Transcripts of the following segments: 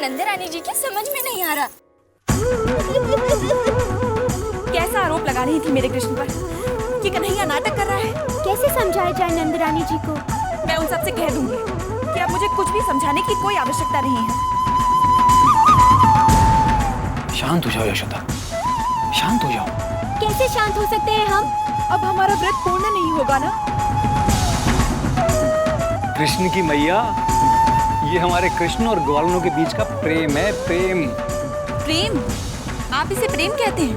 नंदरानी जी की समझ में नहीं आ रहा। कैसा आरोप लगा रही थी मेरे कृष्ण पर कि कन्हैया नाटक कर रहा है। कैसे समझाया जाए नंदरानी जी को? मैं उन सबसे कह दूंगी कि अब मुझे कुछ भी समझाने की कोई आवश्यकता नहीं है। शांत हो जाओ यशोदा, शांत हो जाओ। कैसे शांत हो सकते हैं हम? अब हमारा व्रत पूर्ण नहीं होगा ना। कृष्ण की मैया, ये हमारे कृष्ण और ग्वालनों के बीच का प्रेम है, प्रेम। प्रेम? आप इसे प्रेम कहते हैं?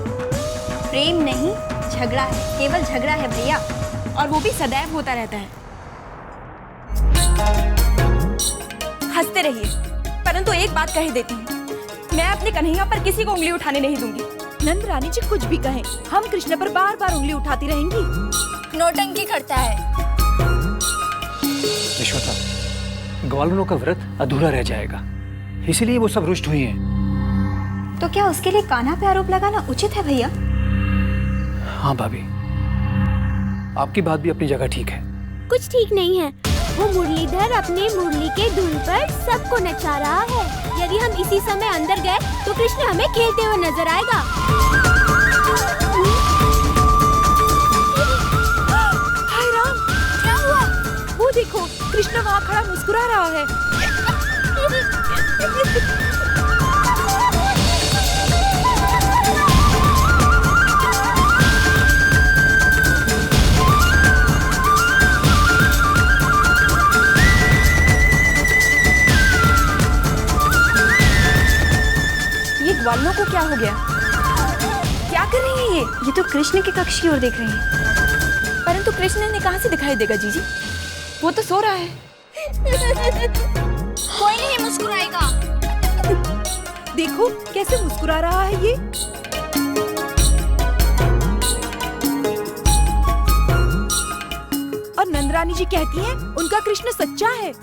प्रेम नहीं, झगड़ा है, केवल झगड़ा है भैया। और वो भी सदैव होता रहता है। हंसते रहिए, परंतु एक बात कह देती हूँ, मैं अपने कन्हैया पर किसी को उंगली उठाने नहीं दूंगी। नंदरानी जी कुछ भी कहें, हम कृष्ण पर बार बार उंगली उठाती रहेंगी। नौटंकी करता है। यशोदा, ग्वालनों का व्रत अधूरा रह जाएगा, इसीलिए वो सब रुष्ट हुई हैं। तो क्या उसके लिए कान्हा पे आरोप लगाना उचित है भैया? हाँ भाभी, आपकी बात भी अपनी जगह ठीक है। कुछ ठीक नहीं है। वो मुरलीधर अपनी मुरली के धुन पर सबको नचा रहा है। यदि हम इसी समय अंदर गए तो कृष्ण हमें खेलते हुए नजर आएगा। हाय राम, क्या हुआ? वो देखो, कृष्ण वहाँ खड़ा मुस्कुरा रहा है। ग्वालनों को क्या हो गया? क्या कर रही है ये तो कृष्ण के कक्ष की ओर देख रही है। परंतु कृष्ण ने कहां से दिखाई देगा जीजी? वो तो सो रहा है। कोई नहीं मुस्कुराएगा। देखो कैसे मुस्कुरा रहा है ये। और नंदरानी जी कहती हैं उनका कृष्ण सच्चा है।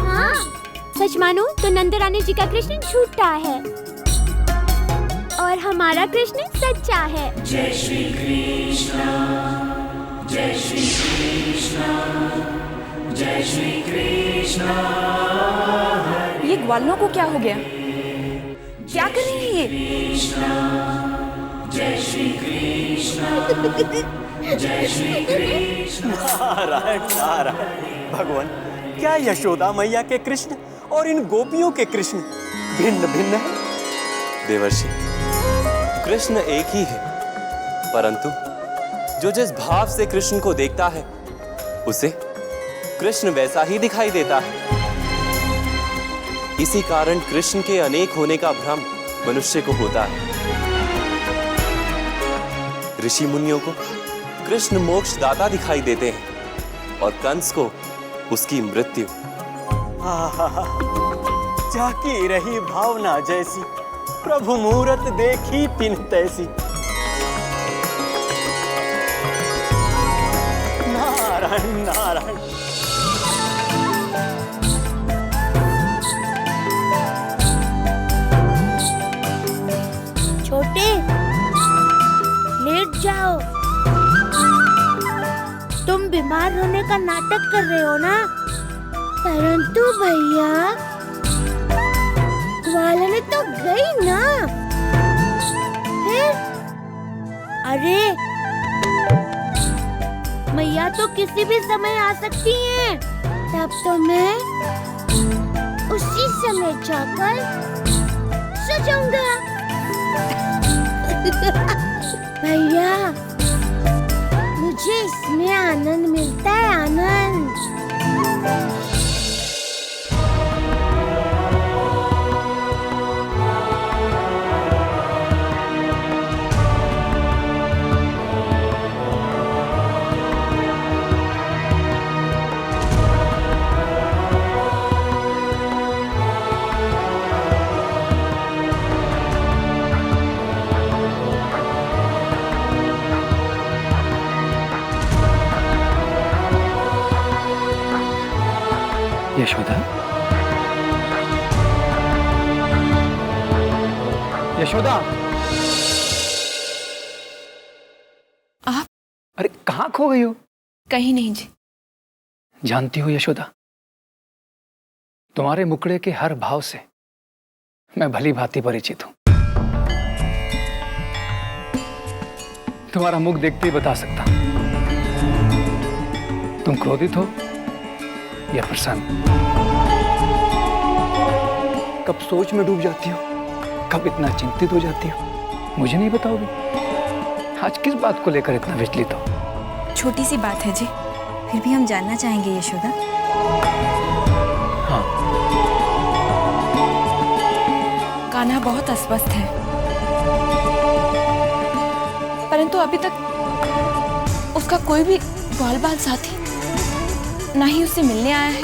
हाँ, सच मानो तो नंदरानी जी का कृष्ण झूठा है और हमारा कृष्ण सच्चा है। जय श्री कृष्ण, जय श्री कृष्ण, जय श्री कृष्ण। ये ग्वालनों को क्या हो गया? क्या कर रही है ये? जय श्री कृष्ण, जय श्री कृष्ण। नारायण नारायण। भगवान, क्या यशोदा मैया के कृष्ण और इन गोपियों के कृष्ण भिन्न भिन्न है? देवर्षि, कृष्ण एक ही है, परंतु जो जिस भाव से कृष्ण को देखता है उसे कृष्ण वैसा ही दिखाई देता है। इसी कारण कृष्ण के अनेक होने का भ्रम मनुष्य को होता है। ऋषि मुनियों को कृष्ण मोक्ष दाता दिखाई देते हैं और कंस को उसकी मृत्यु। जाकी रही भावना जैसी, प्रभु मूरत देखी तिन तैसी। नारायण नारायण। छोटे, लेट जाओ। तुम बीमार होने का नाटक कर रहे हो ना? परंतु भैया, ग्वालने तो गई ना। फिर अरे, मैया तो किसी भी समय आ सकती हैं। तब तो मैं उसी समय जाकर सो जाऊंगा। भैया, मुझे इसमें आनंद मिलता है, आनंद। यशोदा, यशोदा, आप? अरे कहाँ खो गई हो? कहीं नहीं जी। जानती हो यशोदा, तुम्हारे मुखड़े के हर भाव से मैं भली भांति परिचित हूं। तुम्हारा मुख देखते ही बता सकता हूं तुम क्रोधित हो या प्रसन्न। कब सोच में डूब जाती हो, कब इतना चिंतित हो जाती हो, मुझे नहीं बताओगे? आज किस बात को लेकर इतना विचलित हो? छोटी सी बात है जी, फिर भी हम जानना चाहेंगे यशोदा। हाँ। कान्हा बहुत अस्वस्थ है, परंतु अभी तक उसका कोई भी बाल बाल साथी ना ही उससे मिलने आया है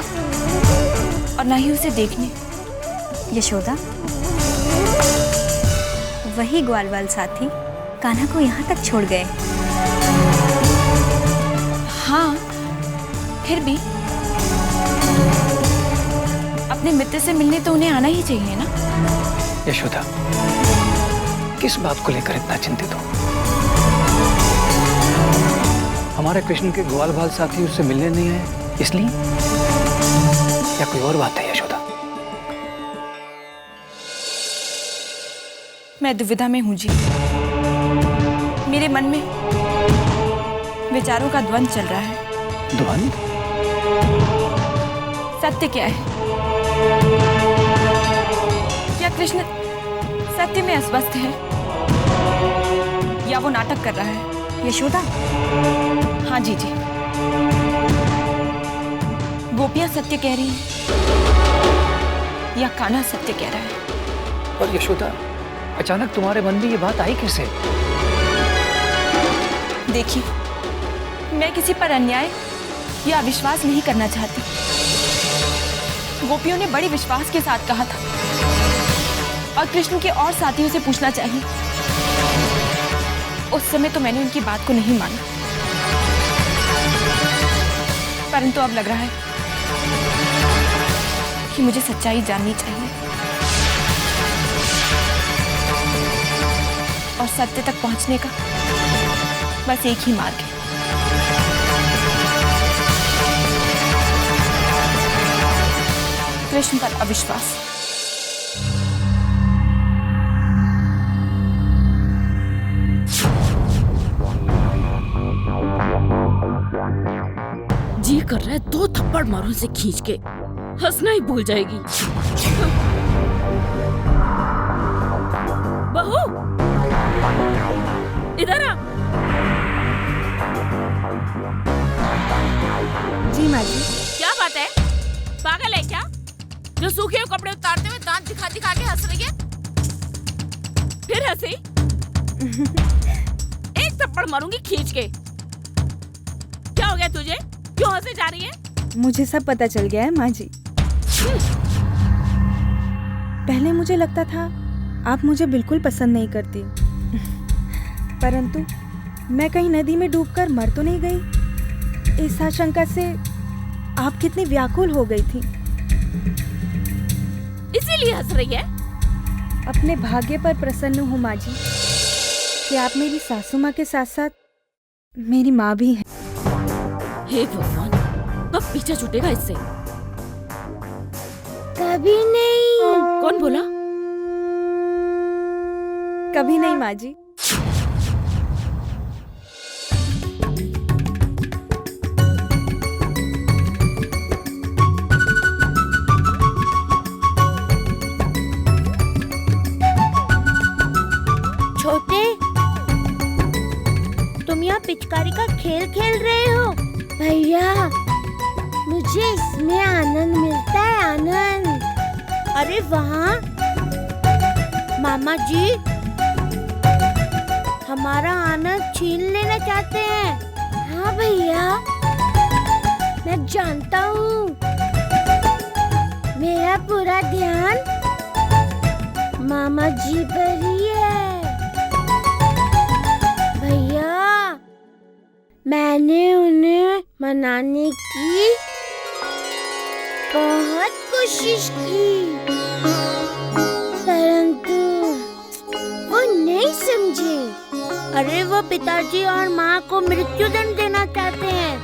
और ना ही उसे देखने। यशोदा, वही ग्वालवाल साथी कान्हा को यहाँ तक छोड़ गए। हाँ, फिर भी अपने मित्र से मिलने तो उन्हें आना ही चाहिए ना। यशोदा, किस बात को लेकर इतना चिंतित हो? हमारे कृष्ण के ग्वाल बाल साथी उससे मिलने नहीं आए इसलिए, या कोई और बात है यशोदा? मैं दुविधा में हूं जी। मेरे मन में विचारों का द्वंद्व चल रहा है। द्वंद्व? सत्य क्या है? क्या कृष्ण सत्य में अस्वस्थ है या वो नाटक कर रहा है? यशोदा, हाँ जी जी, गोपियां सत्य कह रही हैं या कान्हा सत्य कह रहा है? और यशोदा, अचानक तुम्हारे मन में ये बात आई कैसे? देखिए, मैं किसी पर अन्याय या अविश्वास नहीं करना चाहती। गोपियों ने बड़े विश्वास के साथ कहा था और कृष्ण के और साथियों से पूछना चाहिए। उस समय तो मैंने उनकी बात को नहीं माना, परंतु अब लग रहा है कि मुझे सच्चाई जाननी चाहिए और सत्य तक पहुंचने का बस एक ही मार्ग है। कृष्ण पर अविश्वास। जी कर रहा है 2 थप्पड़ मारूं से खींच के, हंसना ही भूल जाएगी। बहू, इधर आ। जी माँ जी। क्या बात है, पागल है क्या? जो सूखे हुए कपड़े उतारते हुए दांत दिखा दिखा के हंस रही है? फिर हंसी? एक थप्पड़ मारूंगी खींच के। क्या हो गया तुझे? क्यों हंसे जा रही है? मुझे सब पता चल गया है माँ जी। पहले मुझे लगता था आप मुझे बिल्कुल पसंद नहीं करती, परंतु मैं कहीं नदी में डूबकर मर तो नहीं गई, इस आशंका से आप कितनी व्याकुल हो गई थी। इसीलिए हंस रही है? अपने भाग्य पर प्रसन्न हूँ माँ जी कि आप मेरी सासू माँ के साथ साथ मेरी माँ भी हैं। हे भगवान, कब पीछा छूटेगा इससे? कभी नहीं। कौन बोला? कभी नहीं माँ जी। छोटे, तुम यहाँ पिचकारी का खेल खेल रहे हो? भैया, मुझे इसमें आनंद मिलता है, आनंद। अरे वहाँ मामा जी हमारा आनंद छीन लेना चाहते हैं। हाँ भैया, मैं जानता हूँ। मेरा पूरा ध्यान मामा जी पर ही है। भैया, मैंने उन्हें मनाने की बहुत कोशिश की, परंतु वो नहीं समझे। अरे वो पिताजी और माँ को मृत्युदंड देना चाहते हैं।